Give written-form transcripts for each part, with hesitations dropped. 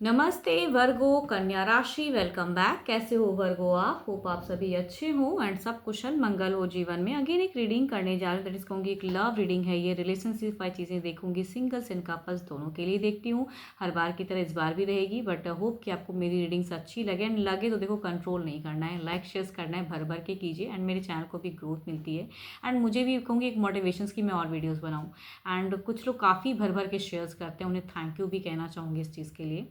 नमस्ते वर्गो कन्या राशि, वेलकम बैक। कैसे हो वर्गो आप? होप आप सभी अच्छे हो एंड सब कुशल मंगल हो जीवन में। अगेन एक रीडिंग करने जा रही हूँ, दैट इज कहूँगी एक लव रीडिंग है ये। रिलेशनशिप वाली चीज़ें देखूंगी, सिंगल्स एंड कपल्स दोनों के लिए देखती हूँ। हर बार की तरह इस बार भी रहेगी, बट होप कि आपको मेरी रीडिंग्स अच्छी लगे एंड लगे तो देखो कंट्रोल नहीं करना है, लाइक शेयर करना है, भर भर के कीजिए एंड मेरे चैनल को भी ग्रोथ मिलती है एंड मुझे भी कहूँगी एक मोटिवेशंस की मैं और वीडियोज़ बनाऊँ। एंड कुछ लोग काफ़ी भर भर के शेयर्स करते हैं, उन्हें थैंक यू भी कहना चाहूँगी इस चीज़ के लिए।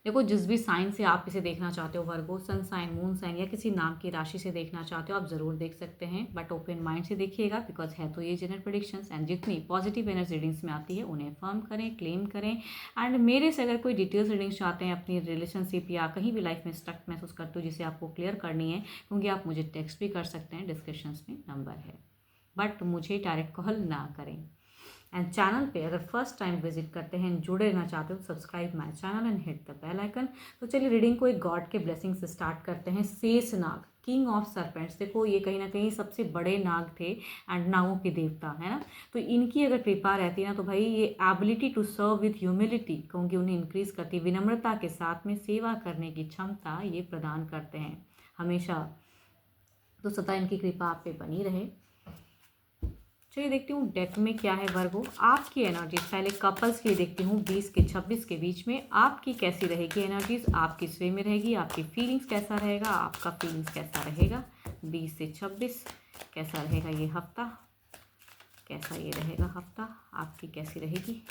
देखो, जिस भी साइन से आप इसे देखना चाहते हो, वर्गो सन साइन, मून साइन या किसी नाम की राशि से देखना चाहते हो, आप ज़रूर देख सकते हैं, बट ओपन माइंड से देखिएगा, बिकॉज है तो ये जनरल प्रेडिक्शंस एंड जितनी पॉजिटिव एनर्जी रीडिंग्स में आती है उन्हें फर्म करें, क्लेम करें। एंड मेरे से अगर कोई डिटेल्स रीडिंग्स चाहते हैं अपनी रिलेशनशिप या कहीं भी लाइफ में स्टक महसूस करते हो जिसे आपको क्लियर करनी है, क्योंकि आप मुझे टेक्स्ट भी कर सकते हैं, डिस्क्रिप्शन में नंबर है, बट मुझे डायरेक्ट कॉल ना करें। एंड चैनल पे अगर फर्स्ट टाइम विजिट करते हैं, जुड़े रहना चाहते हो, subscribe my channel and hit the bell icon. तो चलिए रीडिंग को एक गॉड के ब्लेसिंग से स्टार्ट करते हैं। शेष नाग, किंग ऑफ सर्पेंट्स। देखो, ये कहीं ना कहीं सबसे बड़े नाग थे एंड नागों के देवता है ना। तो इनकी अगर कृपा रहती है ना, तो भाई ये ability to serve with humility कहूँगी उन्हें इंक्रीज करती, विनम्रता के साथ में सेवा करने की क्षमता ये प्रदान करते हैं हमेशा। तो सदा इनकी कृपा आप पे बनी रहे। चलिए देखती हूँ डेक में क्या है वर्गो, आपकी एनर्जीज। पहले कपल्स की देखती हूँ 20 के 26 के बीच में आपकी कैसी रहेगी एनर्जीज, आप किस वे में रहेगी, आपकी फीलिंग्स कैसा रहेगा, आपका फीलिंग्स कैसा रहेगा 20 से 26। कैसा रहेगा ये हफ्ता, कैसा ये रहेगा हफ्ता, आपकी कैसी रहेगी।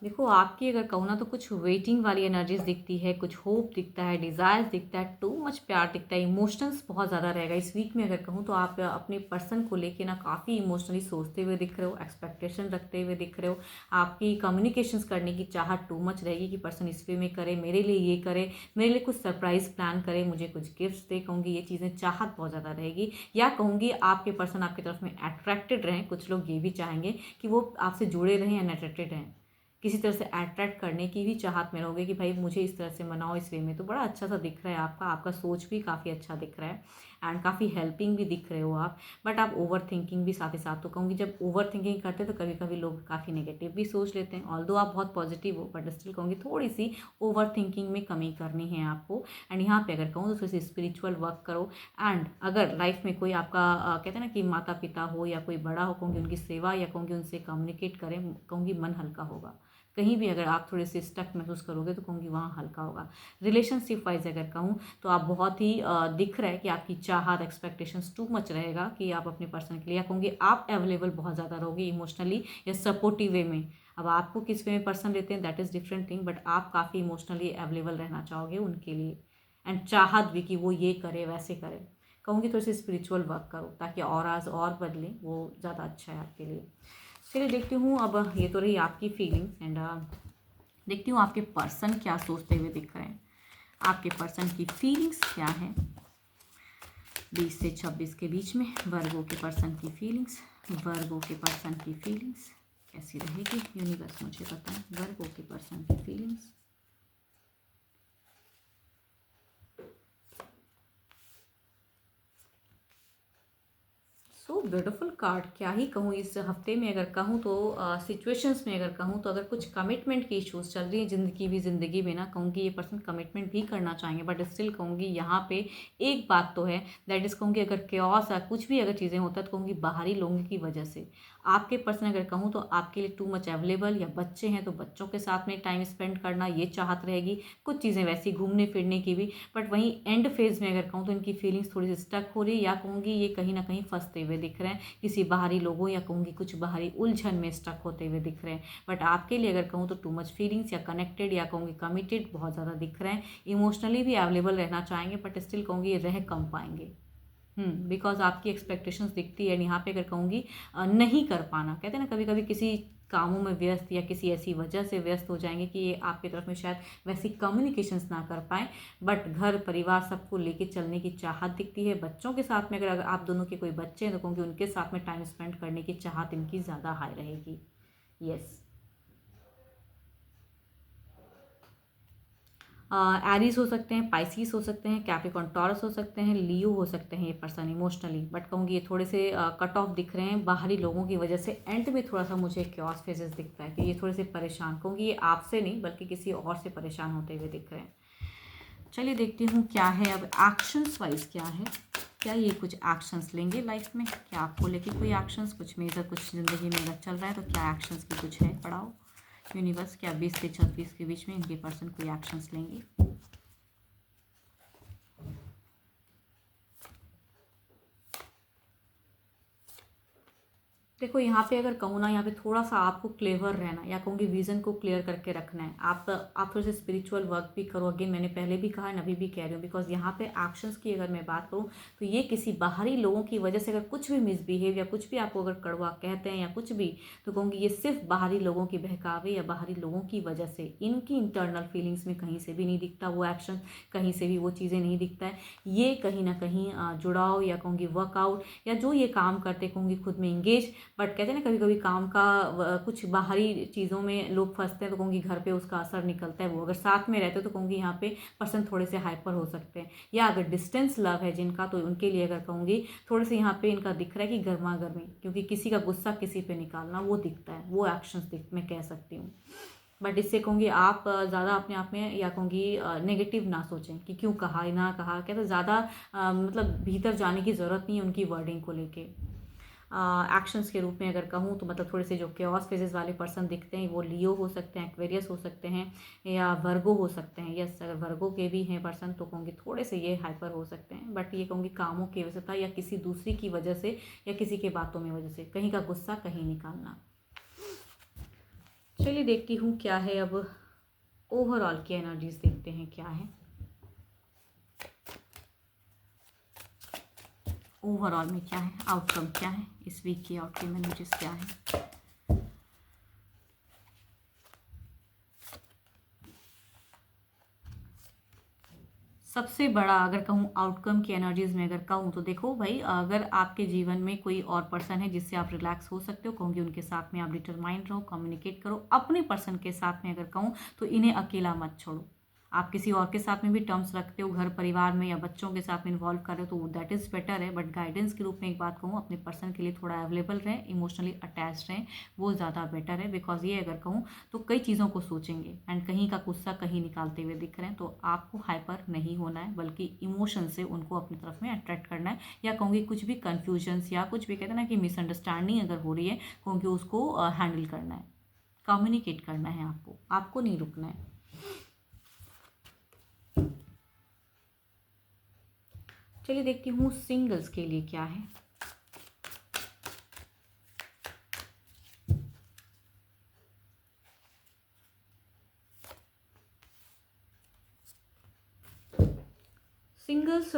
देखो, आपकी अगर कहूँ ना तो कुछ वेटिंग वाली एनर्जीज दिखती है, कुछ होप दिखता है, डिज़ायर्स दिखता है, टू मच प्यार दिखता है, इमोशंस बहुत ज़्यादा रहेगा इस वीक में। अगर कहूँ तो आप अपने पर्सन को लेके ना काफ़ी इमोशनली सोचते हुए दिख रहे हो, एक्सपेक्टेशन रखते हुए दिख रहे हो। आपकी कम्युनिकेशंस करने की चाहत टू मच रहेगी कि पर्सन इस वे में करे, मेरे लिए ये करे, मेरे लिए कुछ सरप्राइज प्लान करे, मुझे कुछ गिफ्ट्स दे, कहूँगी ये चीज़ें चाहत बहुत ज़्यादा रहेगी। या कहूँगी आपके पर्सन आपकी तरफ में अट्रैक्टेड रहें, कुछ लोग ये भी चाहेंगे कि वो आपसे जुड़े रहें एंड अट्रैक्टेड रहें, किसी तरह से अट्रैक्ट करने की भी चाहत में रहोगे कि भाई मुझे इस तरह से मनाओ इस वे में। तो बड़ा अच्छा सा दिख रहा है आपका, आपका सोच भी काफ़ी अच्छा दिख रहा है एंड काफ़ी हेल्पिंग भी दिख रहे हो आप। बट आप ओवर थिंकिंग भी साथ ही साथ, तो कहूँगी जब ओवर थिंकिंग करते हैं तो कभी कभी लोग काफ़ी नेगेटिव भी सोच लेते हैं। ऑल्दो आप बहुत पॉजिटिव हो, बट स्टिल कहूँगी थोड़ी सी ओवर थिंकिंग में कमी करनी है आपको। एंड यहाँ पे अगर कहूँ तो थोड़ी सी स्पिरिचुअल वर्क करो। एंड अगर लाइफ में कोई आपका कहते हैं ना कि माता पिता हो या कोई बड़ा हो, कहूँगी उनकी सेवा या कहूँगी उनसे कम्युनिकेट करें, कहूँगी मन हल्का होगा। कहीं भी अगर आप थोड़े से स्टक महसूस करोगे तो कहूँगी वहाँ हल्का होगा। रिलेशनशिप वाइज अगर कहूँ तो आप बहुत ही दिख रहा है कि आपकी चाहत, एक्सपेक्टेशंस टू मच रहेगा कि आप अपने पर्सन के लिए, या कहूँगी आप अवेलेबल बहुत ज़्यादा रहोगे इमोशनली या सपोर्टिव वे में। अब आपको किस वे में पर्सन लेते हैं that is different thing, but आप काफ़ी इमोशनली अवेलेबल रहना चाहोगे उनके लिए एंड चाहत भी कि वो ये करे वैसे करे। कहूँगी थोड़ी सी स्पिरिचुअल वर्क करो ताकि और बदले, वो ज़्यादा अच्छा है आपके लिए। चलिए देखती हूँ, अब ये तो रही आपकी फीलिंग्स एंड देखती हूँ आपके पर्सन क्या सोचते हुए दिख रहे हैं, आपके पर्सन की फीलिंग्स क्या है 20 से 26 के बीच में। वर्गो के पर्सन की फीलिंग्स, वर्गो के पर्सन की फीलिंग्स कैसी रहेगी यूनिवर्स मुझे बताएं। वर्गो के पर्सन की फीलिंग्स, सो ब्यूटीफुल कार्ड, क्या ही कहूँ इस हफ्ते में अगर कहूँ तो सिचुएशंस में अगर कहूँ तो अगर कुछ कमिटमेंट की इशूज़ चल रही है ज़िंदगी में ना, कहूँगी ये पर्सन कमिटमेंट भी करना चाहेंगे, बट स्टिल कहूँगी यहाँ पे एक बात तो है, दैट इज़ कहूँगी अगर क्योस है कुछ भी अगर चीज़ें होता है तो कहूँगी बाहरी लोगों की वजह से। आपके पर्सन अगर कहूँ तो आपके लिए टू मच अवेलेबल, या बच्चे हैं तो बच्चों के साथ में टाइम स्पेंड करना ये चाहत रहेगी, कुछ चीज़ें वैसी घूमने फिरने की भी। बट वहीं एंड फेज में अगर कहूँ तो इनकी फीलिंग्स थोड़ी सी स्टक हो रही है, या कहूँगी ये कहीं ना कहीं फंसते हुए दिख रहे हैं किसी बाहरी लोगों, या कहूँगी कुछ बाहरी उलझन में स्टक होते हुए दिख रहे हैं। बट आपके लिए अगर कहूँ तो टू मच फीलिंग्स या कनेक्टेड या कहूँगी कमिटेड बहुत ज़्यादा दिख रहे हैं, इमोशनली भी अवेलेबल रहना चाहेंगे, बट स्टिल कहूँगी ये रह कम पाएंगे। बिकॉज आपकी एक्सपेक्टेशंस दिखती है यहाँ पे अगर कहूँगी नहीं कर पाना, कहते हैं ना कभी कभी किसी कामों में व्यस्त या किसी ऐसी वजह से व्यस्त हो जाएंगे कि ये आपकी तरफ में शायद वैसी कम्युनिकेशंस ना कर पाएँ, बट घर परिवार सबको लेके चलने की चाहत दिखती है। बच्चों के साथ में अगर आप दोनों के कोई बच्चे हैं तो कहूँगी उनके साथ में टाइम स्पेंड करने की चाहत इनकी ज़्यादा हाई रहेगी। यस। एरीज हो सकते हैं, पाइसिस हो सकते हैं, कैप्रिकॉर्न टॉरस हो सकते हैं, लियो हो सकते हैं ये पर्सन इमोशनली। बट कहूँगी ये थोड़े से कट ऑफ दिख रहे हैं बाहरी लोगों की वजह से। एंड में थोड़ा सा मुझे क्योस फेजेस दिखता है कि ये थोड़े से परेशान, कहूँगी ये आपसे नहीं बल्कि किसी और से परेशान होते हुए दिख रहे हैं। चलिए देखती हूँ क्या है अब एक्शंस वाइज क्या है। क्या ये कुछ एक्शंस लेंगे लाइफ में, क्या आपको लेके कोई एक्शंस, कुछ मेजर कुछ ज़िंदगी में अगर चल रहा है तो क्या एक्शंस की कुछ है पढ़ाओ यूनिवर्स। क्या 20 से 26 के बीच में इनके पर्सन कोई एक्शंस लेंगे। देखो यहाँ पे अगर कहूँ ना, यहाँ पे थोड़ा सा आपको क्लेवर रहना, या कहूँगी विजन को क्लियर करके रखना है। आप थोड़े से स्पिरिचुअल वर्क भी करो। अगेन मैंने पहले भी कहा, अभी भी कह रही हूँ, बिकॉज यहाँ पे एक्शंस की अगर मैं बात करूँ तो ये किसी बाहरी लोगों की वजह से अगर कुछ भी मिसबिहेव या कुछ भी आपको अगर कड़वा कहते हैं या कुछ भी, तो कहूँगी ये सिर्फ बाहरी लोगों की बहकावे या बाहरी लोगों की वजह से, इनकी इंटरनल फीलिंग्स में कहीं से भी नहीं दिखता वो एक्शन, कहीं से भी वो चीज़ें नहीं दिखता है। ये कहीं ना कहीं जुड़ाव या कहूँगी वर्कआउट, या जो ये काम करते कहूँगी खुद में इंगेज। बट कहते हैं ना कभी कभी काम का कुछ बाहरी चीज़ों में लोग फंसते हैं तो कहूँगी घर पे उसका असर निकलता है। वो अगर साथ में रहते तो कहूँगी यहाँ पे पर्सन थोड़े से हाइपर हो सकते हैं। या अगर डिस्टेंस लव है जिनका, तो उनके लिए अगर कहूँगी थोड़े से यहाँ पे इनका दिख रहा है कि गर्मा गर्मी, क्योंकि किसी का गुस्सा किसी पे निकालना वो दिखता है, वो एक्शंस दिख मैं कह सकती हूँ। बट इससे कहूँगी आप ज़्यादा अपने आप में या कहूँगी नेगेटिव ना सोचें कि क्यों कहा ना कहा, कहते तो ज़्यादा मतलब भीतर जाने की ज़रूरत नहीं है उनकी वर्डिंग को लेके। एक्शंस के रूप में अगर कहूँ तो मतलब थोड़े से जो क्योस फेजेस वाले पर्सन दिखते हैं वो लियो हो सकते हैं, एक्वेरियस हो सकते हैं, या वर्गो हो सकते हैं। यस, अगर वर्गो के भी हैं पर्सन तो कहूँगी थोड़े से ये हाइपर हो सकते हैं। बट ये कहूँगी कामों की वजह से या किसी दूसरी की वजह से या किसी के बातों में वजह से, कहीं का गुस्सा कहीं निकालना। चलिए देखती हूँ क्या है अब। ओवरऑल की एनर्जीज देखते हैं क्या है। ओवरऑल में क्या है, आउटकम क्या है, इस वीक की आउटकम एनर्जीज क्या है। सबसे बड़ा अगर कहूँ आउटकम की एनर्जीज में अगर कहूँ तो देखो भाई, अगर आपके जीवन में कोई और पर्सन है जिससे आप रिलैक्स हो सकते हो, कहूँगी उनके साथ में आप डिटरमाइंड रहो, कम्युनिकेट करो। अपने पर्सन के साथ में अगर कहूँ तो इन्हें अकेला मत छोड़ो। आप किसी और के साथ में भी टर्म्स रखते हो, घर परिवार में या बच्चों के साथ में इन्वॉल्व कर रहे हो तो दैट इज़ बेटर है। बट गाइडेंस के रूप में एक बात कहूँ, अपने पर्सन के लिए थोड़ा अवेलेबल रहें, इमोशनली अटैच रहें, वो ज़्यादा बेटर है। बिकॉज ये अगर कहूँ तो कई चीज़ों को सोचेंगे एंड कहीं का गुस्सा कहीं निकालते हुए दिख रहे हैं, तो आपको हाइपर नहीं होना है बल्कि इमोशन से उनको अपनी तरफ में अट्रैक्ट करना है। या कहूँगी कुछ भी कन्फ्यूजन्स या कुछ भी कहते हैं ना कि मिसअंडरस्टैंडिंग अगर हो रही है, कहूँगी उसको हैंडल करना है, कम्युनिकेट करना है, आपको नहीं रुकना है। चलिए देखती हूँ सिंगल्स के लिए क्या है। सिंगल्स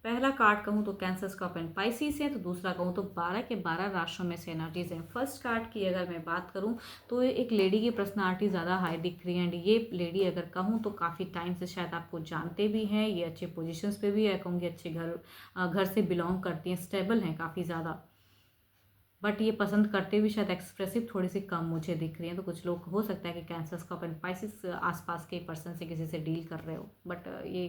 पहला कार्ड कहूँ तो कैंसर स्कॉर्पियो एंड पाइसिस है, तो दूसरा कहूँ तो 12 के 12 राशियों में से एनर्जीज हैं। फर्स्ट कार्ड की अगर मैं बात करूँ तो एक लेडी की पर्सनालिटी ज़्यादा हाई दिख रही है। एंड ये लेडी अगर कहूँ तो काफ़ी टाइम से शायद आपको जानते भी हैं, ये अच्छे पोजीशंस पे भी है, कहूँगी अच्छे घर से बिलोंग करती हैं, स्टेबल हैं काफ़ी ज़्यादा। बट ये पसंद करते भी शायद एक्सप्रेसिव थोड़ी सी कम मुझे दिख रही है। तो कुछ लोग हो सकता है कि कैंसर स्कॉर्पियो एंड पाइसिस आसपास के पर्सन से किसी से डील कर रहे हो, बट ये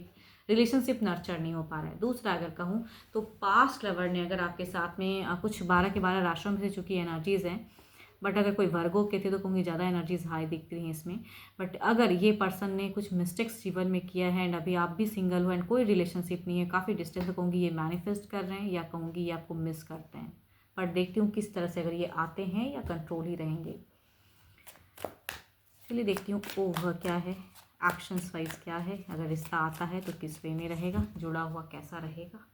रिलेशनशिप नर्चर नहीं हो पा रहा है। दूसरा अगर कहूँ तो पास्ट लवर ने अगर आपके साथ में कुछ 12 के 12 राशियों में से चूँकि एनर्जीज़ हैं, बट अगर कोई वर्गो के थे तो कहूँगी ज़्यादा एनर्जीज हाई दिख रही हैं इसमें। बट अगर ये पर्सन ने कुछ मिस्टेक्स जीवन में किया है एंड अभी आप भी सिंगल हो एंड कोई रिलेशनशिप नहीं है, काफ़ी डिस्टेंस, तो कहूँगी ये मैनिफेस्ट कर रहे हैं या कहूँगी ये आपको मिस करते हैं। पर देखती हूँ किस तरह से, अगर ये आते हैं या कंट्रोल ही रहेंगे। चलिए देखती हूँ ओवर क्या है, एक्शंस वाइज क्या है। अगर रिश्ता आता है तो किस वे में रहेगा, जुड़ा हुआ कैसा रहेगा।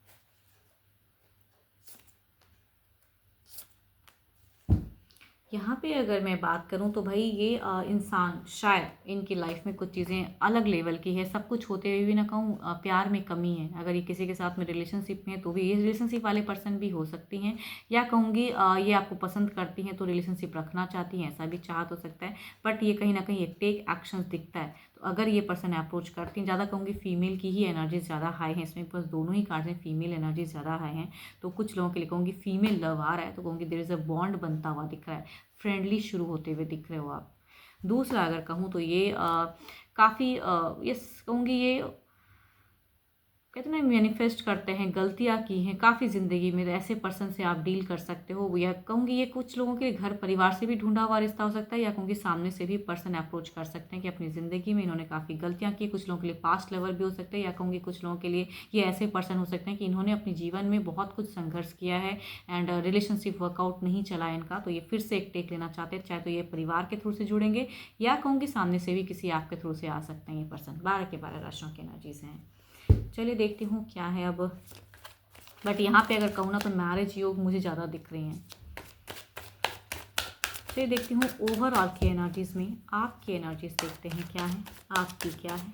यहाँ पे अगर मैं बात करूँ तो भाई ये इंसान शायद इनकी लाइफ में कुछ चीज़ें अलग लेवल की है, सब कुछ होते हुए भी ना कहूँ प्यार में कमी है। अगर ये किसी के साथ में रिलेशनशिप में है तो भी ये रिलेशनशिप वाले पर्सन भी हो सकती हैं, या कहूँगी ये आपको पसंद करती हैं तो रिलेशनशिप रखना चाहती हैं, ऐसा भी चाहत हो सकता है। बट ये कहीं ना कहीं एक टेक एक्शंस दिखता है। तो अगर ये पर्सन अप्रोच करती हैं, ज़्यादा कहूँगी फीमेल की ही एनर्जीज ज़्यादा हाई है इसमें, बस दोनों ही कार्ड में फीमेल एनर्जी ज़्यादा हाई हैं। तो कुछ लोगों के लिए कहूँगी फीमेल लव आ रहा है, तो कहूँगी देयर इज़ अ बॉन्ड बनता हुआ दिख रहा है, फ्रेंडली शुरू होते हुए दिख रहे हो आप। दूसरा अगर कहूँ तो ये काफ़ी यस कहूँगी ये कहते हैं ना मैनिफेस्ट करते हैं, गलतियाँ की हैं काफ़ी ज़िंदगी में, ऐसे पर्सन से आप डील कर सकते हो। या कहूँगी ये कुछ लोगों के लिए घर परिवार से भी ढूंढा हुआ रिश्ता हो सकता है, या कहूँगी सामने से भी पर्सन अप्रोच कर सकते हैं कि अपनी ज़िंदगी में इन्होंने काफ़ी गलतियाँ की। कुछ लोगों के लिए पास्ट लेवल भी हो सकते हैं, या कहूँगी कुछ लोगों के लिए ये ऐसे पर्सन हो सकते हैं कि इन्होंने अपने जीवन में बहुत कुछ संघर्ष किया है एंड रिलेशनशिप वर्कआउट नहीं चला इनका, तो ये फिर से एक टेक लेना चाहते हैं। चाहे तो ये परिवार के थ्रू से जुड़ेंगे, या कहूँगी सामने से भी किसी आपके थ्रू से आ सकते हैं ये पर्सन। 12 के 12 राशियों की एनर्जीज हैं। चलिए देखती हूँ क्या है अब। बट यहाँ पे अगर कहूँ ना तो मैरिज योग मुझे ज़्यादा दिख रही हैं। चलिए देखती हूँ ओवरऑल की एनर्जीज में आपकी एनर्जीज देखते हैं क्या है, आपकी क्या है।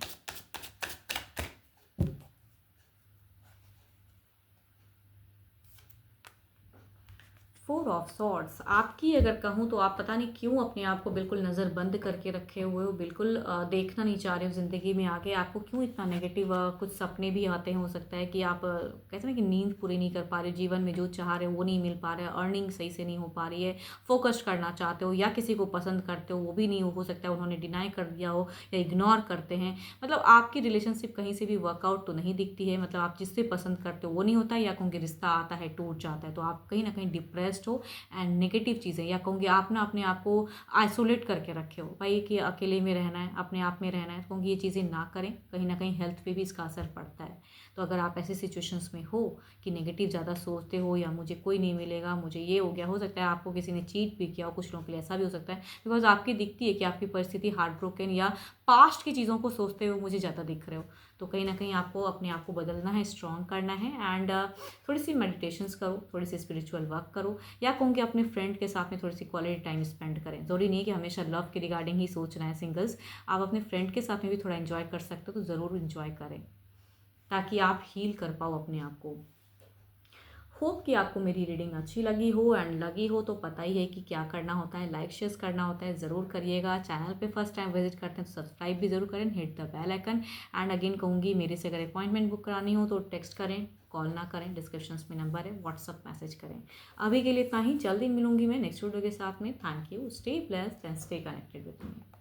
4 ऑफ सॉर्ड्स आपकी अगर कहूँ तो आप पता नहीं क्यों अपने आप को बिल्कुल नज़र बंद करके रखे हुए हो, बिल्कुल देखना नहीं चाह रहे हो ज़िंदगी में आगे। आपको क्यों इतना नेगेटिव कुछ सपने भी आते हैं, हो सकता है कि आप कहते हैं ना कि नींद पूरी नहीं कर पा रहे हो, जीवन में जो चाह रहे हो वो नहीं मिल पा रहा है, अर्निंग सही से नहीं हो पा रही है, फोकस करना चाहते हो या किसी को पसंद करते हो वो भी नहीं हो सकता है उन्होंने डिनाई कर दिया हो या इग्नोर करते हैं। मतलब आपकी रिलेशनशिप कहीं से भी वर्कआउट तो नहीं दिखती है, मतलब आप जिससे पसंद करते हो वो नहीं होता है, या क्योंकि रिश्ता आता है टूट जाता है, तो आप कहीं ना कहीं डिप्रेस हो एंड नेगेटिव चीज़ें, या कहूँगी आप ना अपने आप को आइसोलेट करके रखे हो भाई कि अकेले में रहना है, अपने आप में रहना है। कहूँगी ये चीज़ें ना करें, कहीं ना कहीं हेल्थ पे भी इसका असर पड़ता है। तो अगर आप ऐसे सिचुएशंस में हो कि नेगेटिव ज़्यादा सोचते हो या मुझे कोई नहीं मिलेगा, मुझे ये हो गया, हो सकता है आपको किसी ने चीट भी किया हो, कुछ लोगों के लिए ऐसा भी हो सकता है, बिकॉज आपकी दिखती है कि आपकी परिस्थिति हार्ट ब्रोकन या पास्ट की चीज़ों को सोचते हुए मुझे ज़्यादा दिख रहे हो। तो कहीं ना कहीं आपको अपने आप को बदलना है, स्ट्रॉन्ग करना है एंड थोड़ी सी मेडिटेशंस करो, थोड़ी सी स्पिरिचुअल वर्क करो, या कहूँगी अपने फ्रेंड के साथ में थोड़ी सी क्वालिटी टाइम स्पेंड करें। ज़रूरी नहीं कि हमेशा लव के रिगार्डिंग ही सोचना है सिंगल्स, आप अपने फ्रेंड के साथ में भी थोड़ा इन्जॉय कर सकते हो, तो ज़रूर इन्जॉय करें ताकि आप हील कर पाओ अपने आप को। होप कि आपको मेरी रीडिंग अच्छी लगी हो, एंड लगी हो तो पता ही है कि क्या करना होता है, लाइक शेयर करना होता है, ज़रूर करिएगा। चैनल पे फर्स्ट टाइम विजिट करते हैं तो सब्सक्राइब भी ज़रूर करें, hit the bell icon. And again कहूँगी मेरे से अगर अपॉइंटमेंट बुक करानी हो तो टेक्स्ट करें, कॉल ना करें, डिस्क्रिप्शन में नंबर है, व्हाट्सअप मैसेज करें। अभी के लिए इतना ही, जल्दी मिलूंगी मैं नेक्स्ट वीडियो के साथ में। Thank you, stay blessed and stay connected with me.